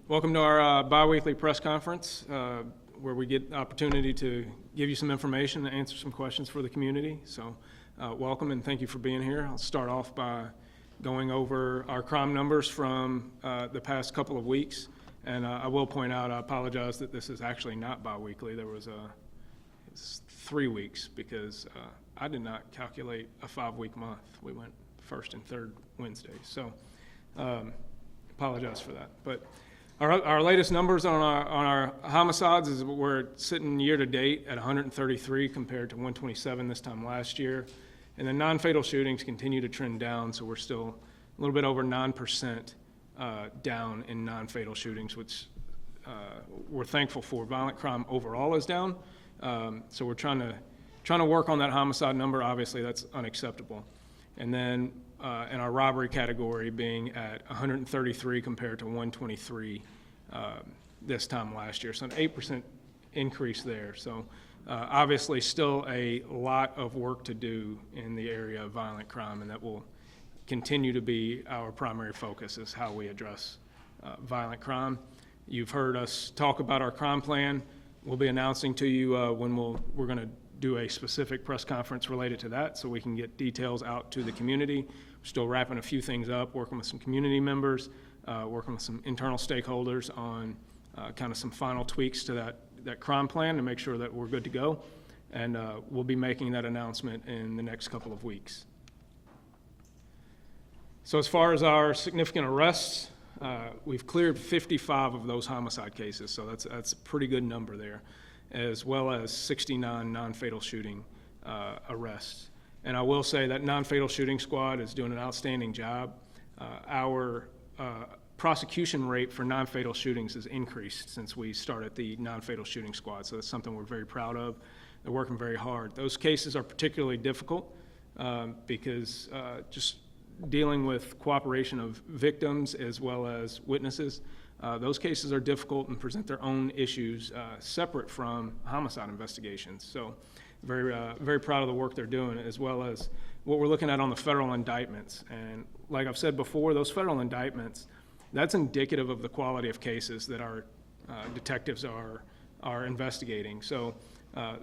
Welcome to our biweekly press conference where we get the opportunity to give you some information and answer some questions for the community. So welcome and thank you for being here. I'll start off by going over our crime numbers from the past couple of weeks. And I will point out, I apologize that this is actually not biweekly. There was it's 3 weeks because I did not calculate a 5-week month. We went first and third Wednesdays. So apologize for that. But our latest numbers on our homicides is we're sitting year to date at 133 compared to 127 this time last year. And the non-fatal shootings continue to trend down, so we're still a little bit over 9% down in non-fatal shootings, which we're thankful for. Violent crime overall is down, so we're trying to work on that homicide number. Obviously, that's unacceptable. And then in our robbery category being at 133 compared to 123 this time last year. So an 8% increase there. So obviously still a lot of work to do in the area of violent crime, and that will continue to be our primary focus is how we address violent crime. You've heard us talk about our crime plan. We'll be announcing to you when we're going to do a specific press conference related to that so we can get details out to the community. We're still wrapping a few things up, working with some community members, working with some internal stakeholders on kind of some final tweaks to that crime plan to make sure that we're good to go. And we'll be making that announcement in the next couple of weeks. So as far as our significant arrests, we've cleared 55 of those homicide cases, so that's a pretty good number there, as well as 69 non-fatal shooting arrests. And I will say that non-fatal shooting squad is doing an outstanding job. Our prosecution rate for non-fatal shootings has increased since we started the non-fatal shooting squad, so that's something we're very proud of. They're working very hard. Those cases are particularly difficult because just dealing with cooperation of victims as well as witnesses, those cases are difficult and present their own issues separate from homicide investigations. So very proud of the work they're doing, as well as what we're looking at on the federal indictments. And like I've said before, those federal indictments, that's indicative of the quality of cases that our detectives are investigating. So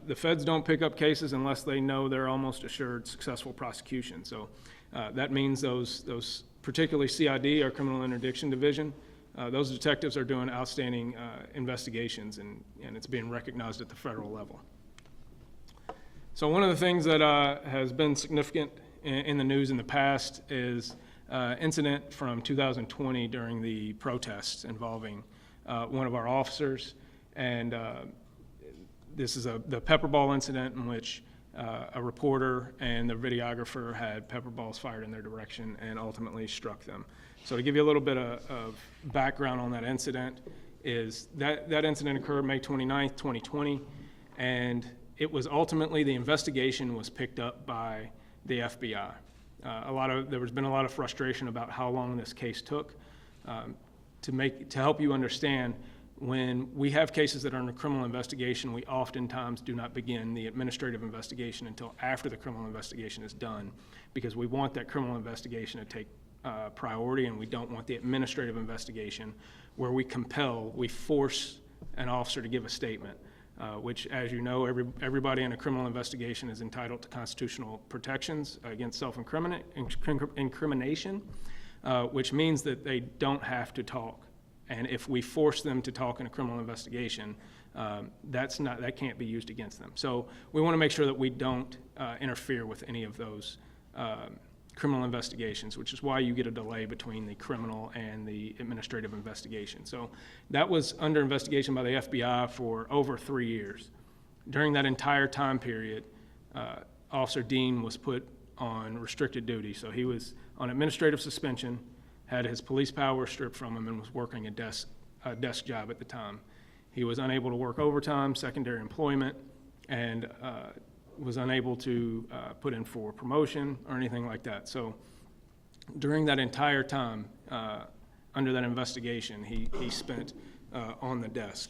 the feds don't pick up cases unless they know they're almost assured successful prosecution. So that means those particularly CID, our Criminal Interdiction Division, those detectives are doing outstanding investigations, and it's being recognized at the federal level. So one of the things that has been significant in the news in the past is incident from 2020 during the protests involving one of our officers. And this is the pepper ball incident in which a reporter and the videographer had pepper balls fired in their direction and ultimately struck them. So to give you a little bit of background on that incident, is that incident occurred May 29th, 2020, and it was ultimately, the investigation was picked up by the FBI. There has been a lot of frustration about how long this case took. To help you understand, when we have cases that are under criminal investigation, we oftentimes do not begin the administrative investigation until after the criminal investigation is done, because we want that criminal investigation to take priority, and we don't want the administrative investigation where we force an officer to give a statement, which, as you know, everybody in a criminal investigation is entitled to constitutional protections against self-incrimination, which means that they don't have to talk. And if we force them to talk in a criminal investigation, that can't be used against them. So we want to make sure that we don't interfere with any of those criminal investigations, which is why you get a delay between the criminal and the administrative investigation. So that was under investigation by the FBI for over 3 years. During that entire time period, Officer Dean was put on restricted duty. So he was on administrative suspension, had his police power stripped from him, and was working a desk job at the time. He was unable to work overtime, secondary employment, and was unable to put in for promotion or anything like that. So during that entire time, under that investigation, he spent on the desk.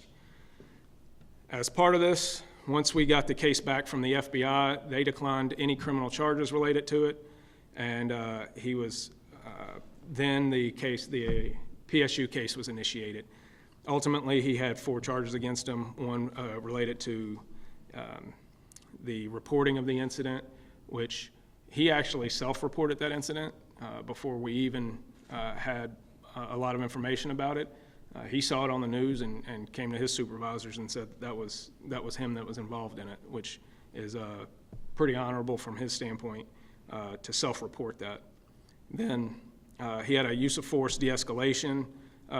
As part of this, once we got the case back from the FBI, they declined any criminal charges related to it, and he was then the PSU case was initiated. Ultimately, he had 4 charges against him, one related to the reporting of the incident, which he actually self-reported that incident before we even had a lot of information about it. He saw it on the news and came to his supervisors and said that was him that was involved in it, which is pretty honorable from his standpoint to self-report that. Then he had a use of force de-escalation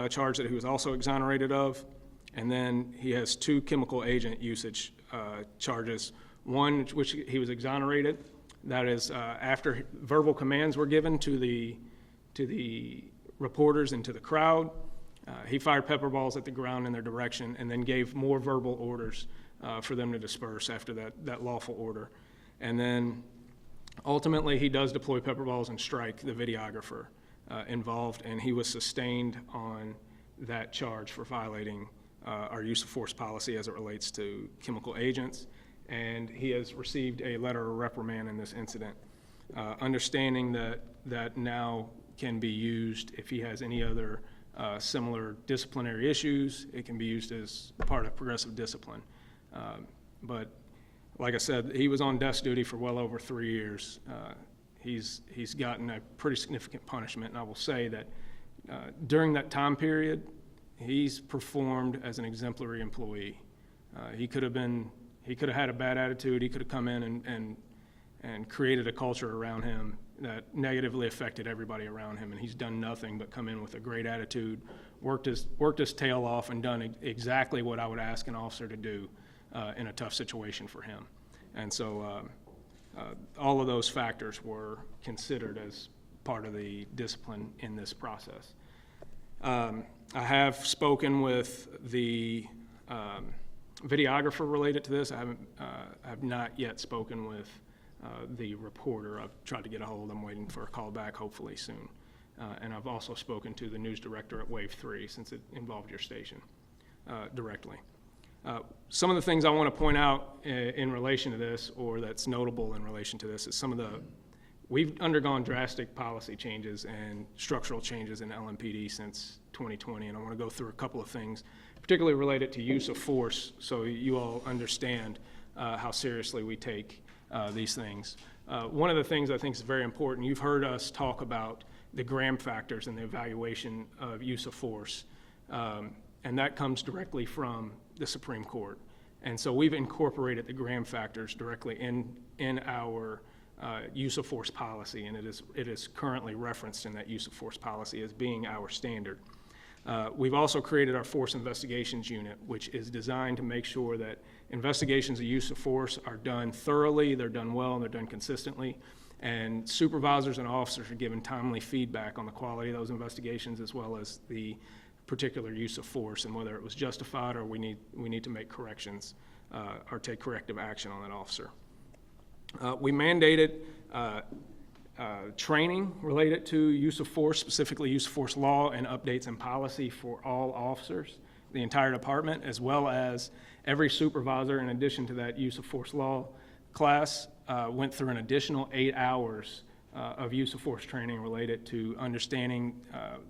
charge that he was also exonerated of, and then he has 2 chemical agent usage charges, one which he was exonerated. That is after verbal commands were given to the reporters and to the crowd. He fired pepper balls at the ground in their direction and then gave more verbal orders for them to disperse after that lawful order. And then ultimately he does deploy pepper balls and strike the videographer involved, and he was sustained on that charge for violating our use of force policy as it relates to chemical agents. And he has received a letter of reprimand in this incident, understanding that now can be used if he has any other similar disciplinary issues. It can be used as part of progressive discipline. But like I said, he was on desk duty for well over 3 years. He's gotten a pretty significant punishment, and I will say that during that time period, he's performed as an exemplary employee. He could have had a bad attitude. He could have come in and created a culture around him that negatively affected everybody around him, and he's done nothing but come in with a great attitude, worked his tail off, and done exactly what I would ask an officer to do in a tough situation for him. And so all of those factors were considered as part of the discipline in this process. I have spoken with the videographer related to this. I have not yet spoken with the reporter. I've tried to get a hold. I'm waiting for a call back, hopefully soon. And I've also spoken to the news director at Wave 3, since it involved your station directly. Some of the things I want to point out in relation to this, or that's notable in relation to this, is we've undergone drastic policy changes and structural changes in LMPD since 2020, and I want to go through a couple of things, particularly related to use of force, so you all understand how seriously we take these things. One of the things I think is very important, you've heard us talk about the Graham factors and the evaluation of use of force, and that comes directly from the Supreme Court. And so we've incorporated the Graham factors directly in our use of force policy, and it is currently referenced in that use of force policy as being our standard. We've also created our Force Investigations Unit, which is designed to make sure that investigations of use of force are done thoroughly, they're done well, and they're done consistently. And supervisors and officers are given timely feedback on the quality of those investigations, as well as the particular use of force and whether it was justified or we need to make corrections or take corrective action on that officer. We mandated training related to use of force, specifically use of force law and updates in policy for all officers, the entire department, as well as every supervisor. In addition to that use of force law class, went through an additional 8 hours of use of force training related to understanding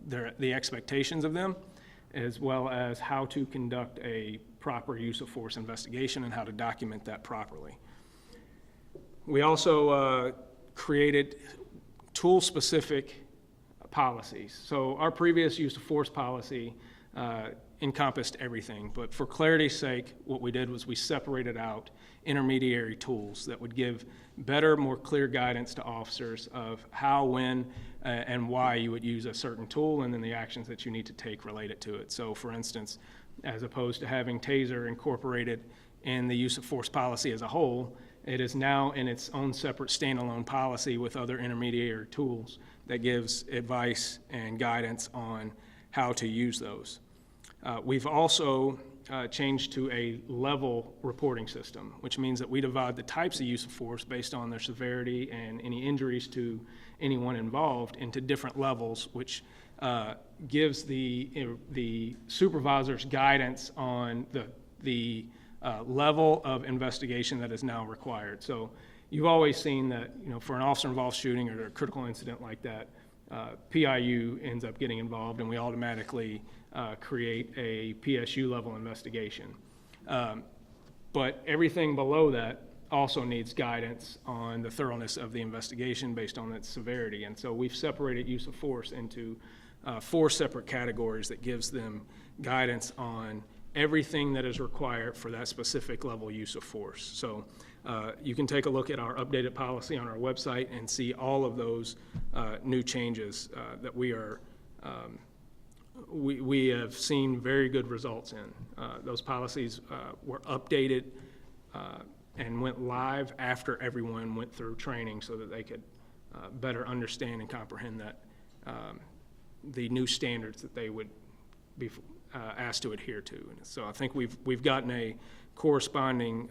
the expectations of them, as well as how to conduct a proper use of force investigation and how to document that properly. We also created tool-specific policies. So our previous use of force policy encompassed everything, but for clarity's sake, what we did was we separated out intermediary tools that would give better, more clear guidance to officers of how, when, and why you would use a certain tool, and then the actions that you need to take related to it. So for instance, as opposed to having TASER incorporated in the use of force policy as a whole, it is now in its own separate standalone policy with other intermediary tools that gives advice and guidance on how to use those. We've also changed to a level reporting system, which means that we divide the types of use of force based on their severity and any injuries to anyone involved into different levels, which gives the supervisors guidance on the level of investigation that is now required. So you've always seen that, for an officer-involved shooting or a critical incident like that, PIU ends up getting involved, and we automatically create a PSU level investigation. But everything below that also needs guidance on the thoroughness of the investigation based on its severity. And so we've separated use of force into 4 separate categories that gives them guidance on everything that is required for that specific level use of force. So you can take a look at our updated policy on our website and see all of those new changes that we have seen very good results in. Those policies were updated and went live after everyone went through training so that they could better understand and comprehend that the new standards that they would be asked to adhere to. And so I think we've gotten a corresponding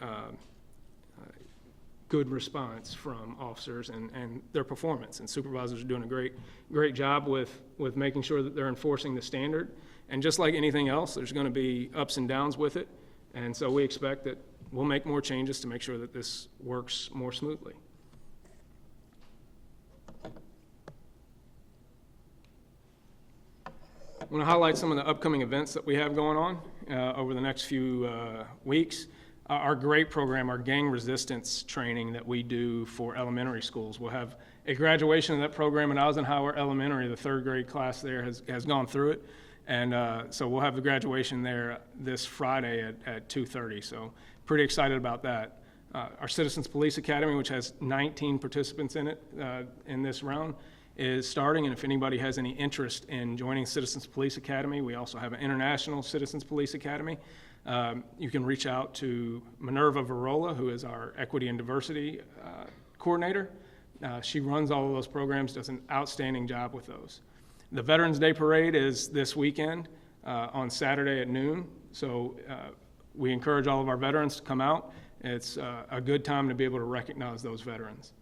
good response from officers and their performance. And supervisors are doing a great job with making sure that they're enforcing the standard. And just like anything else, there's going to be ups and downs with it. And so we expect that we'll make more changes to make sure that this works more smoothly. I want to highlight some of the upcoming events that we have going on over the next few weeks. Our GREAT program, our gang resistance training that we do for elementary schools, we'll have a graduation of that program in Eisenhower Elementary. The 3rd grade class there has gone through it. And so we'll have the graduation there this Friday at 2:30. So pretty excited about that. Our Citizens Police Academy, which has 19 participants in it in this round, is starting. And if anybody has any interest in joining Citizens Police Academy, we also have an International Citizens Police Academy. You can reach out to Minerva Varola, who is our Equity and Diversity Coordinator. She runs all of those programs, does an outstanding job with those. The Veterans Day Parade is this weekend on Saturday at noon. So we encourage all of our veterans to come out. It's a good time to be able to recognize those veterans.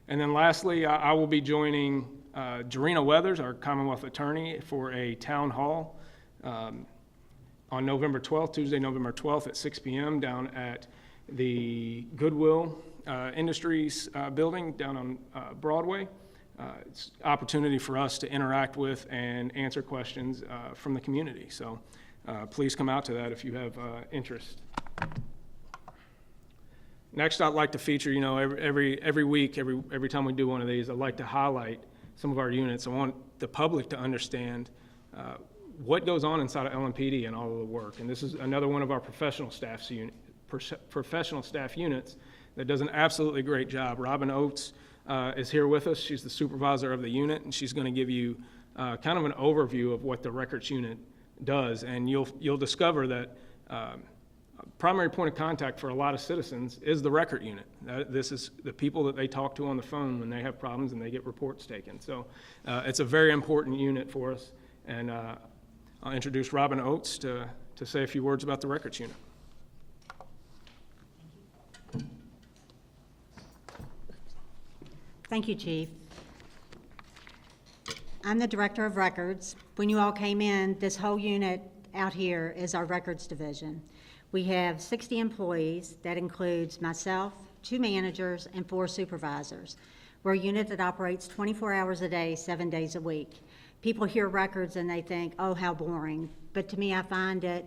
And then lastly, I will be joining Jarena Weathers, our Commonwealth Attorney, for a town hall on November 12th, Tuesday, November 12th at 6 p.m. down at the Goodwill Industries building down on Broadway. It's an opportunity for us to interact with and answer questions from the community. So please come out to that if you have interest. Next, I'd like to feature, every week, every time we do one of these, I'd like to highlight some of our units. I want the public to understand what goes on inside of LMPD and all of the work. And this is another one of our professional staff units that does an absolutely great job. Robin Oates is here with us. She's the supervisor of the unit, and she's going to give you kind of an overview of what the records unit does. And you'll discover that primary point of contact for a lot of citizens is the record unit. This is the people that they talk to on the phone when they have problems and they get reports taken. So it's a very important unit for us. And I'll introduce Robin Oates to say a few words about the records unit. Thank you, Chief. I'm the Director of Records. When you all came in, this whole unit out here is our records division. We have 60 employees. That includes myself, 2 managers, and 4 supervisors. We're a unit that operates 24 hours a day, 7 days a week. People hear records and they think, oh, how boring. But to me, I find it,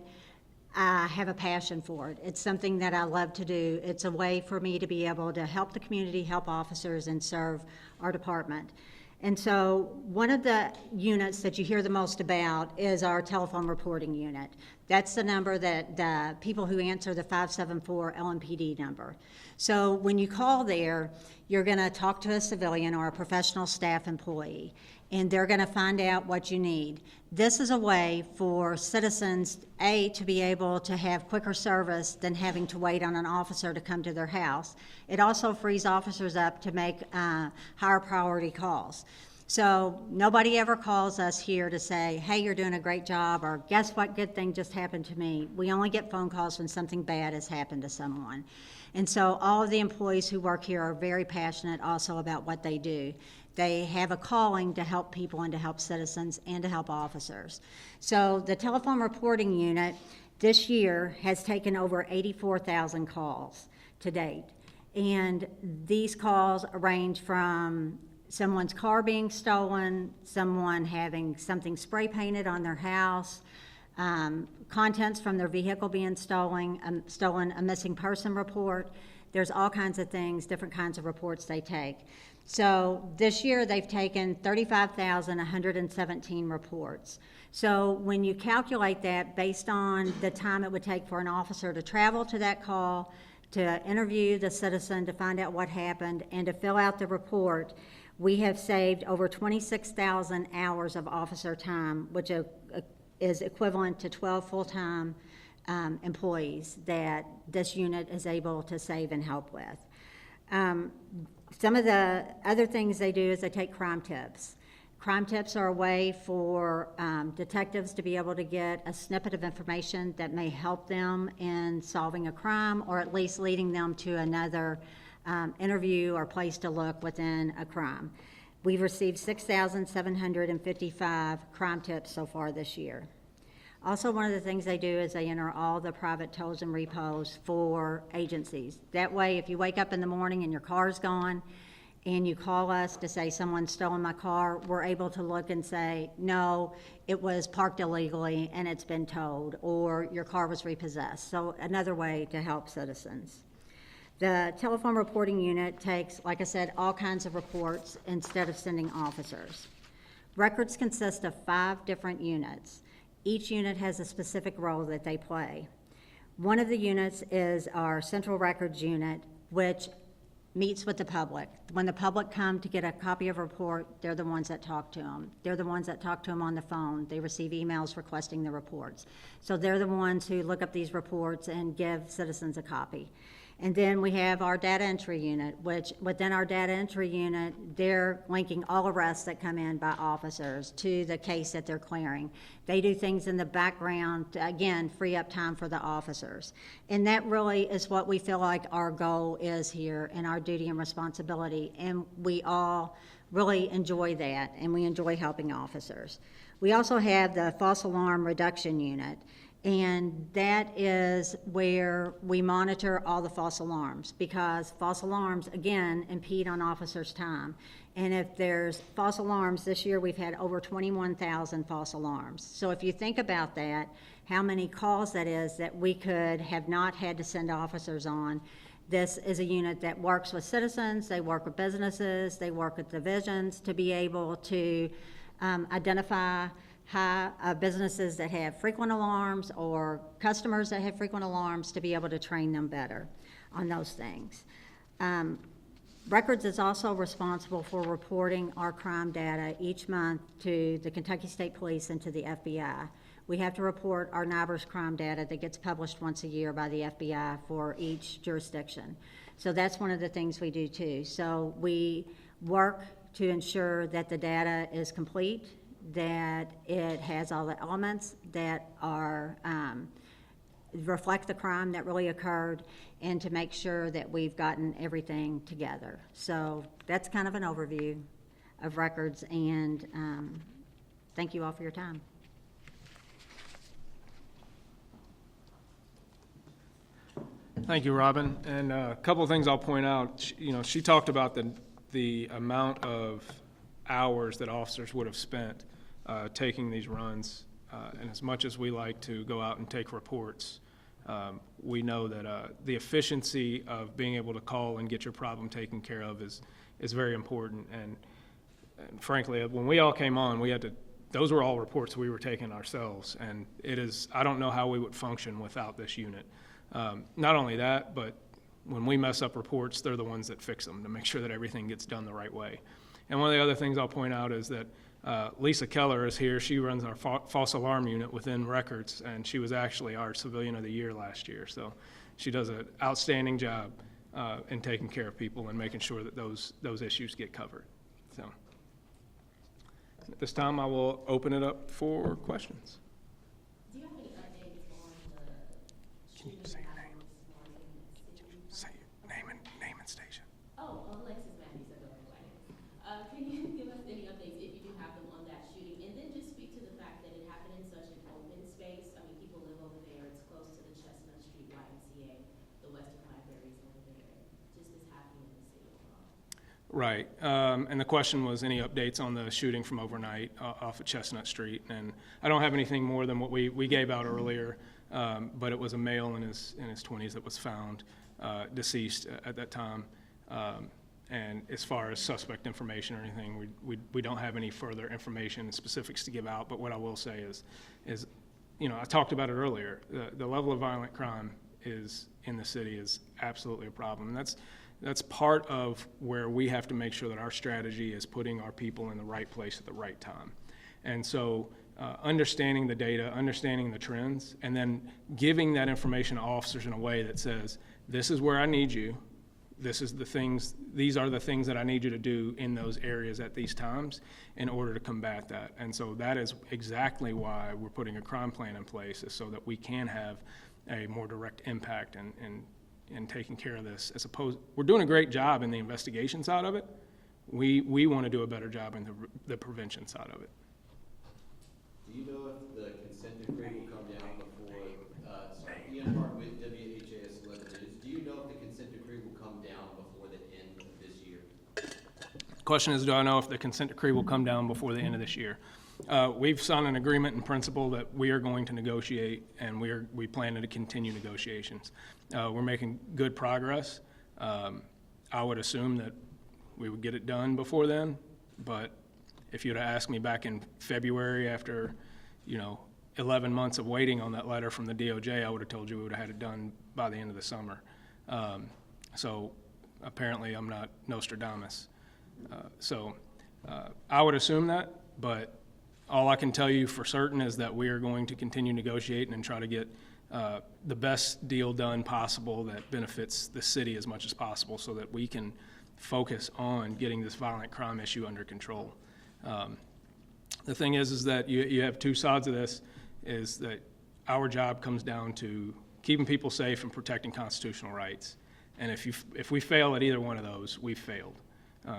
I have a passion for it. It's something that I love to do. It's a way for me to be able to help the community, help officers, and serve our department. And so one of the units that you hear the most about is our telephone reporting unit. That's the number that the people who answer the 574 LMPD number. So when you call there, you're going to talk to a civilian or a professional staff employee, and they're going to find out what you need. This is a way for citizens, to be able to have quicker service than having to wait on an officer to come to their house. It also frees officers up to make higher priority calls. So nobody ever calls us here to say, hey, you're doing a great job, or guess what good thing just happened to me. We only get phone calls when something bad has happened to someone. And so all of the employees who work here are very passionate also about what they do. They have a calling to help people and to help citizens and to help officers. So the telephone reporting unit this year has taken over 84,000 calls to date. And these calls range from someone's car being stolen, someone having something spray painted on their house, contents from their vehicle being stolen, a missing person report. There's all kinds of things, different kinds of reports they take. So this year, they've taken 35,117 reports. So when you calculate that based on the time it would take for an officer to travel to that call, to interview the citizen, to find out what happened, and to fill out the report, we have saved over 26,000 hours of officer time, which is equivalent to 12 full-time employees that this unit is able to save and help with. Some of the other things they do is they take crime tips. Crime tips are a way for detectives to be able to get a snippet of information that may help them in solving a crime, or at least leading them to another interview or place to look within a crime. We've received 6,755 crime tips so far this year. Also, one of the things they do is they enter all the private tolls and repos for agencies. That way, if you wake up in the morning and your car's gone, and you call us to say someone's stolen my car, we're able to look and say, no, it was parked illegally and it's been towed, or your car was repossessed. So another way to help citizens. The telephone reporting unit takes, like I said, all kinds of reports instead of sending officers. Records consist of 5 different units. Each unit has a specific role that they play. One of the units is our central records unit, which meets with the public. When the public come to get a copy of a report, they're the ones that talk to them. They're the ones that talk to them on the phone. They receive emails requesting the reports. So they're the ones who look up these reports and give citizens a copy. And then we have our data entry unit, which within our data entry unit, they're linking all arrests that come in by officers to the case that they're clearing. They do things in the background to, again, free up time for the officers. And that really is what we feel like our goal is here and our duty and responsibility. And we all really enjoy that, and we enjoy helping officers. We also have the false alarm reduction unit. And that is where we monitor all the false alarms, because false alarms, again, impede on officers' time. And if there's false alarms, this year we've had over 21,000 false alarms. So if you think about that, how many calls that is that we could have not had to send officers on. This is a unit that works with citizens, they work with businesses, they work with divisions to be able to identify businesses that have frequent alarms or customers that have frequent alarms, to be able to train them better on those things. Records is also responsible for reporting our crime data each month to the Kentucky State Police and to the FBI. We have to report our NIBRS crime data that gets published once a year by the FBI for each jurisdiction. So that's one of the things we do too. So we work to ensure that the data is complete, that it has all the elements that are reflect the crime that really occurred, and to make sure that we've gotten everything together. So that's kind of an overview of records, and thank you all for your time. Thank you, Robin. And a couple of things I'll point out. She talked about the amount of hours that officers would have spent taking these runs. And as much as we like to go out and take reports, we know that the efficiency of being able to call and get your problem taken care of is very important. And frankly, when we all came on, those were all reports we were taking ourselves. And I don't know how we would function without this unit. Not only that, but when we mess up reports, they're the ones that fix them to make sure that everything gets done the right way. And one of the other things I'll point out is that Lisa Keller is here. She runs our false alarm unit within records, and she was actually our Civilian of the Year last year. So she does an outstanding job in taking care of people and making sure that those issues get covered. So at this time, I will open it up for questions. Do you have any updates on the Can you say your name? Say your name and station. Oh, Alexis Matthews, I don't know why. Can you give us any updates, if you do have them, on that shooting? And then just speak to the fact that it happened in such an open space. I mean, people live over there. It's close to the Chestnut Street YMCA, the Western Library is over there. Just is happening in the city overall. Right. And the question was any updates on the shooting from overnight off of Chestnut Street. And I don't have anything more than what we gave out earlier, but it was a male in his 20s that was found deceased at that time. And as far as suspect information or anything, we don't have any further information and specifics to give out. But what I will say is I talked about it earlier. The level of violent crime in the city is absolutely a problem. And that's part of where we have to make sure that our strategy is putting our people in the right place at the right time. And so understanding the data, understanding the trends, and then giving that information to officers in a way that says, this is where I need you. These are the things that I need you to do in those areas at these times in order to combat that. And so that is exactly why we're putting a crime plan in place, is so that we can have a more direct impact in taking care of this. We're doing a great job in the investigation side of it. We want to do a better job in the prevention side of it. Do you know if the consent decree will come down before, Ian Hart with WHAS Limited, do you know if the consent decree will come down before the end of this year? The question is, do I know if the consent decree will come down before the end of this year? We've signed an agreement in principle that we are going to negotiate, and we plan to continue negotiations. We're making good progress. I would assume that we would get it done before then, but if you'd have asked me back in February after, 11 months of waiting on that letter from the DOJ, I would have told you we would have had it done by the end of the summer. So apparently I'm not Nostradamus. I would assume that, but all I can tell you for certain is that we are going to continue negotiating and try to get the best deal done possible that benefits the city as much as possible, so that we can focus on getting this violent crime issue under control. The thing is that you have two sides of this, is that our job comes down to keeping people safe and protecting constitutional rights. And if we fail at either one of those, we've failed.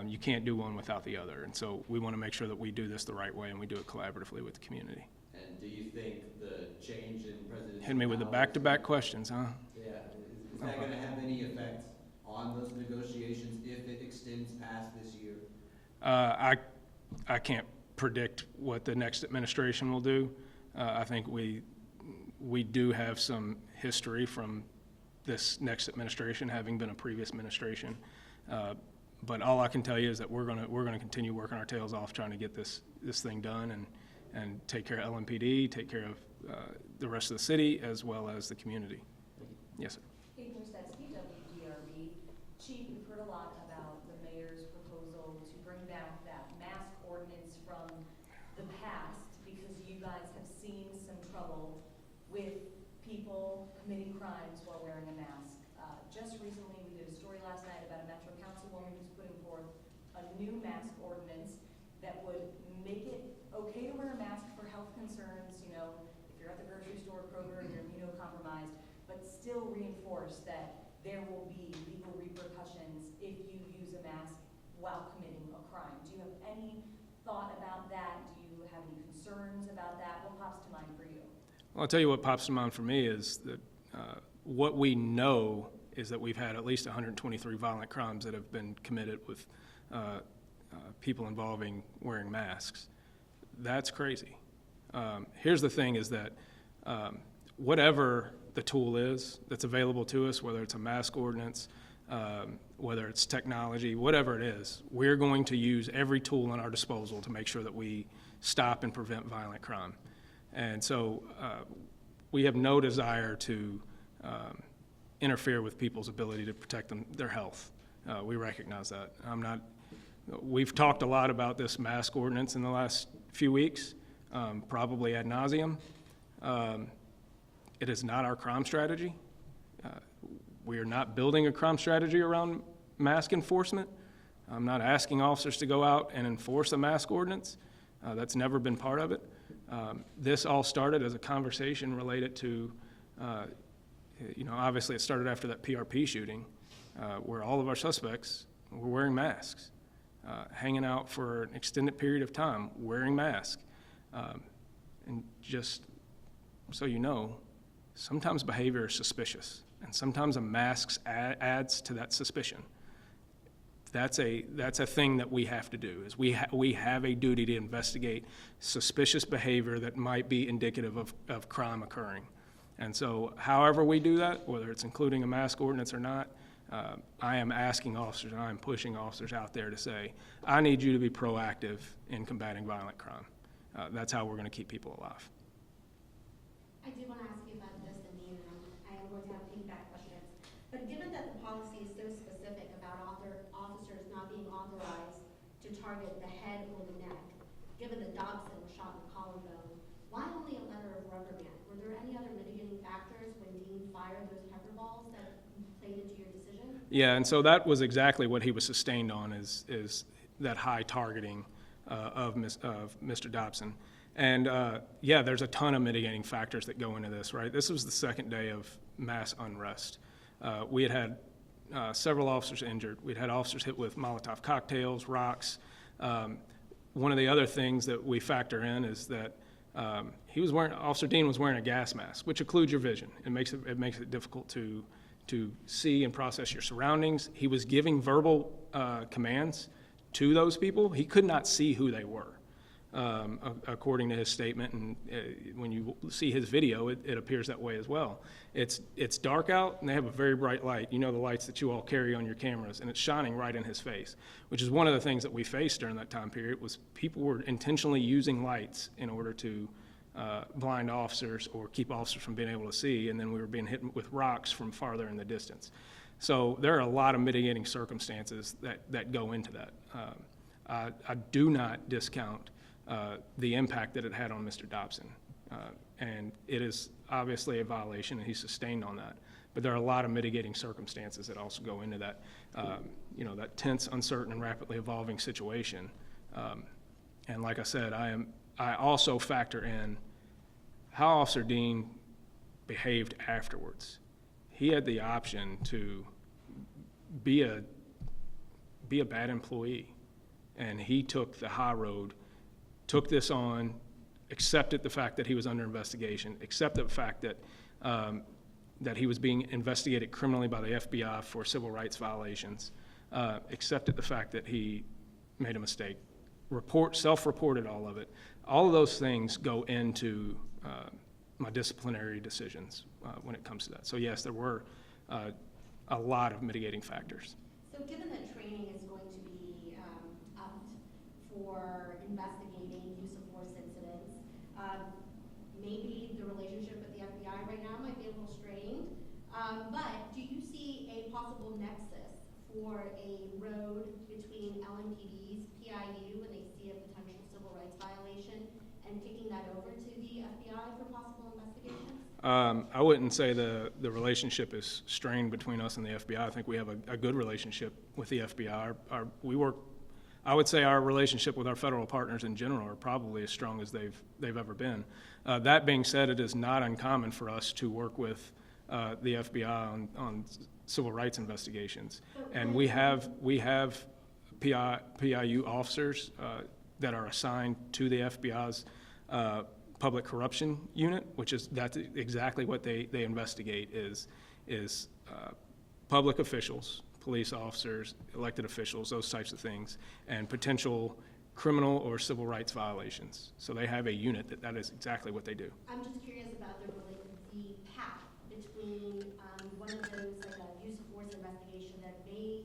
You can't do one without the other. And so we want to make sure that we do this the right way and we do it collaboratively with the community. And do you think the change in presidential Hit me with the powers- back-to-back questions, huh? Yeah, is that going to have any effect on those negotiations if it extends past this year? I can't predict what the next administration will do. I think we do have some history from this next administration having been a previous administration. But all I can tell you is that we're gonna continue working our tails off trying to get this thing done and take care of LMPD, take care of the rest of the city as well as the community. Yes, sir. Hey, Stersky, WDRB. Chief, we've heard a lot about the mayor's proposal to bring back that mask ordinance from the past, because you guys have seen some trouble with people committing crimes while wearing a mask. Just recently, we did a story last night about a Metro Councilwoman who's putting forth a new mask ordinance that would make it okay to wear a mask for health concerns, if you're at the grocery store, Kroger, and you're immunocompromised, but still reinforce that there will be legal repercussions if you use a mask while committing a crime. Do you have any thought about that? Do you have any concerns about that? What pops to mind for you? Well, I'll tell you what pops to mind for me is that what we know is that we've had at least 123 violent crimes that have been committed with people involving wearing masks. That's crazy. Here's the thing is that whatever the tool is that's available to us, whether it's a mask ordinance, whether it's technology, whatever it is, we're going to use every tool at our disposal to make sure that we stop and prevent violent crime. And so we have no desire to interfere with people's ability to protect their health. We recognize that. We've talked a lot about this mask ordinance in the last few weeks, probably ad nauseum. It is not our crime strategy. We are not building a crime strategy around mask enforcement. I'm not asking officers to go out and enforce a mask ordinance. That's never been part of it. This all started as a conversation related to, obviously it started after that PRP shooting, where all of our suspects were wearing masks, hanging out for an extended period of time, wearing masks. And just so you know, sometimes behavior is suspicious, and sometimes a mask adds to that suspicion. That's a thing that we have to do, is we have a duty to investigate suspicious behavior that might be indicative of crime occurring. And so however we do that, whether it's including a mask ordinance or not, I am asking officers and I am pushing officers out there to say, I need you to be proactive in combating violent crime. That's how we're going to keep people alive. I do want to ask you about this, and I am going to have feedback questions. But given that the policy is so specific about officers not being authorized to target the head or the neck, given that Dobson was shot in the collarbone, why only a letter of reprimand? Were there any other mitigating factors when Dean fired those pepper balls that played into your decision? Yeah, and so that was exactly what he was sustained on, is that high targeting of Mr. Dobson. And yeah, there's a ton of mitigating factors that go into this, right? This was the second day of mass unrest. We had several officers injured. We'd had officers hit with Molotov cocktails, rocks. One of the other things that we factor in is that Officer Dean was wearing a gas mask, which occludes your vision. It makes it difficult to see and process your surroundings. He was giving verbal commands to those people. He could not see who they were, according to his statement. And when you see his video, it appears that way as well. It's dark out, and they have a very bright light. You know, the lights that you all carry on your cameras, and it's shining right in his face, which is one of the things that we faced during that time period. Was people were intentionally using lights in order to blind officers or keep officers from being able to see, and then we were being hit with rocks from farther in the distance. So there are a lot of mitigating circumstances that go into that. I do not discount the impact that it had on Mr. Dobson. And it is obviously a violation, and he's sustained on that. But there are a lot of mitigating circumstances that also go into that, that tense, uncertain, and rapidly evolving situation. And like I said, I also factor in how Officer Dean behaved afterwards. He had the option to be a bad employee, and he took the high road, took this on, accepted the fact that he was under investigation, accepted the fact that that he was being investigated criminally by the FBI for civil rights violations, accepted the fact that he made a mistake, self-reported all of it. All of those things go into my disciplinary decisions when it comes to that. So yes, there were a lot of mitigating factors. So given that training is going to be upped for investigating use of force incidents, maybe the relationship with the FBI right now might be a little strained, but do you see a possible nexus for a road between LMPD's PIU when they see a potential civil rights violation and kicking that over to the FBI for possible investigations? I wouldn't say the relationship is strained between us and the FBI. I think we have a good relationship with the FBI. I would say our relationship with our federal partners in general are probably as strong as they've ever been. That being said, it is not uncommon for us to work with the FBI on civil rights investigations, and we have PIU officers that are assigned to the FBI's public corruption unit, that's exactly what they investigate is public officials, police officers, elected officials, those types of things, and potential criminal or civil rights violations. So they have a unit that is exactly what they do. I'm just curious about the path between one of those, like a use of force investigation that may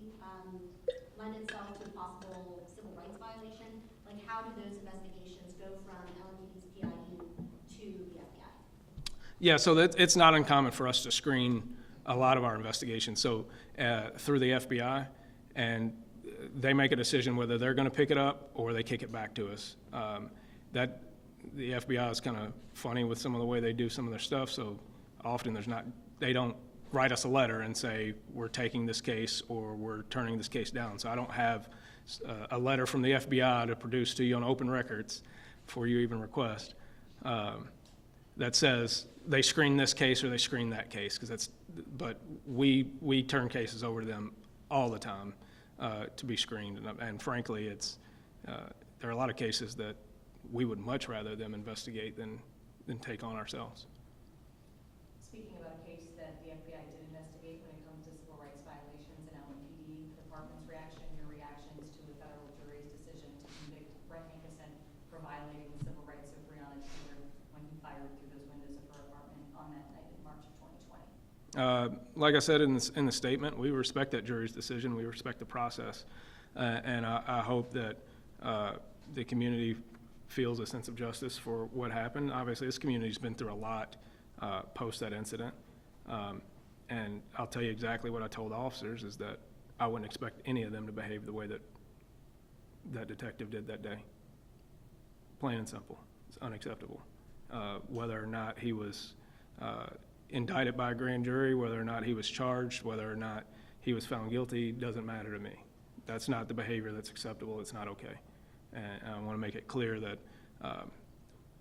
lend itself to a possible civil rights violation. Like, how do those investigations go from LMPD's PIU to the FBI? Yeah, so it's not uncommon for us to screen a lot of our investigations through the FBI, and they make a decision whether they're going to pick it up or they kick it back to us. That the FBI is kind of funny with some of the way they do some of their stuff, so often they don't write us a letter and say we're taking this case or we're turning this case down. So I don't have a letter from the FBI to produce to you on open records before you even request that says they screen this case or they screen that case, but we turn cases over to them all the time to be screened, and frankly, there are a lot of cases that we would much rather them investigate than take on ourselves. Speaking about a case that the FBI did investigate when it comes to civil rights violations and LMPD department's reaction, your reaction reactions to the federal jury's decision to convict Brett Hankerson for violating the civil rights of Breonna Taylor when he fired through those windows of her apartment on that night in March of 2020? Like I said in the statement, we respect that jury's decision. We respect the process. And I hope that the community feels a sense of justice for what happened. Obviously, this community's been through a lot post that incident. And I'll tell you exactly what I told officers is that I wouldn't expect any of them to behave the way that that detective did that day. Plain and simple. It's unacceptable. Whether or not he was indicted by a grand jury, whether or not he was charged, whether or not he was found guilty, doesn't matter to me. That's not the behavior that's acceptable. It's not okay. And I want to make it clear that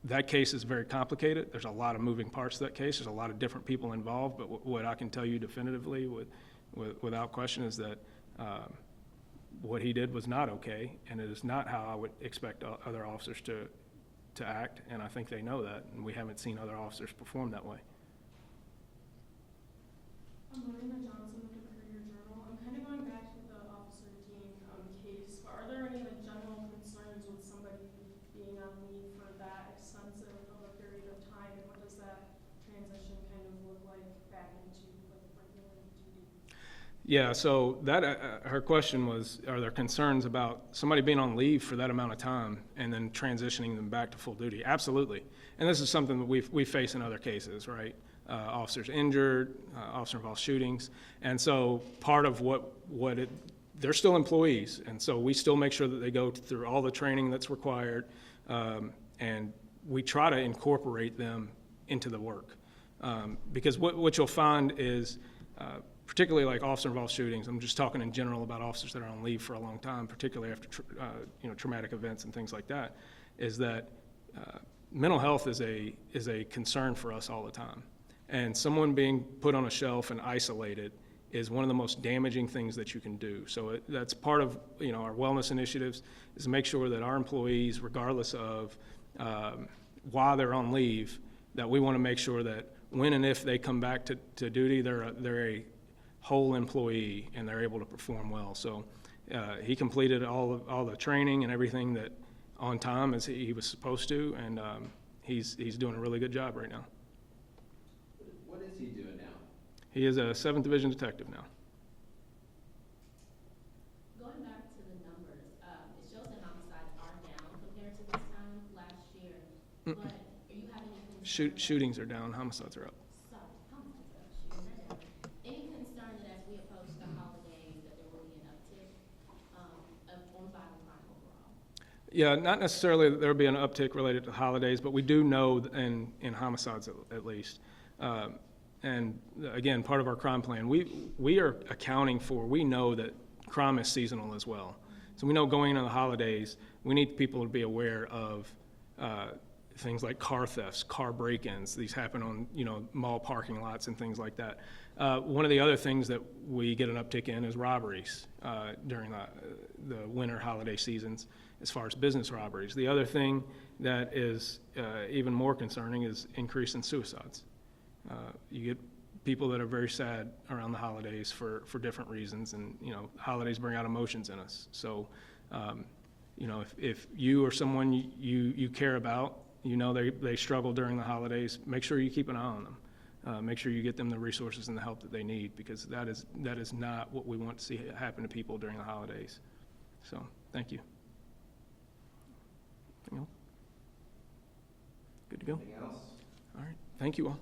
that case is very complicated. There's a lot of moving parts to that case. There's a lot of different people involved, but what I can tell you definitively without question is that what he did was not okay, and it is not how I would expect other officers to act, and I think they know that, and we haven't seen other officers perform that way. I'm Marina Johnson with the Courier Journal. I'm kind of going back to the Officer Dean case, but are there any general concerns with somebody being on leave for that extensive of a period of time, and what does that transition kind of look like back into regular duty? Yeah, so that her question was, are there concerns about somebody being on leave for that amount of time and then transitioning them back to full duty? Absolutely. And this is something that we face in other cases, right? Officers injured, officer-involved shootings. And so part of they're still employees, and so we still make sure that they go through all the training that's required, and we try to incorporate them into the work. Because what you'll find is, particularly like officer-involved shootings, I'm just talking in general about officers that are on leave for a long time, particularly after traumatic events and things like that, is that mental health is a concern for us all the time. And someone being put on a shelf and isolated is one of the most damaging things that you can do. So that's part of our wellness initiatives, is to make sure that our employees, regardless of why they're on leave, that we want to make sure that when and if they come back to duty, they're a whole employee and they're able to perform well. So he completed all the training and everything that on time as he was supposed to, and he's doing a really good job right now. What is he doing now? He is a 7th Division detective now. Going back to the numbers, it shows that homicides are down compared to this time last year, but are you having any concern? Shootings are down, homicides are up. Sorry, homicides are up, shootings are down. Any concern that as we approach the holidays that there will be an uptick on violent crime overall? Yeah, not necessarily that there will be an uptick related to holidays, but we do know in homicides at least. And again, part of our crime plan, we are accounting for, we know that crime is seasonal as well. So we know going into the holidays, we need people to be aware of things like car thefts, car break-ins. These happen on mall parking lots and things like that. One of the other things that we get an uptick in is robberies during the winter holiday seasons, as far as business robberies. The other thing that is even more concerning is increase in suicides. You get people that are very sad around the holidays for different reasons, and holidays bring out emotions in us. So if you or someone you care about, they struggle during the holidays, make sure you keep an eye on them. Make sure you get them the resources and the help that they need, because that is not what we want to see happen to people during the holidays. So thank you. Anything else? Good to go? Anything else? All right. Thank you all.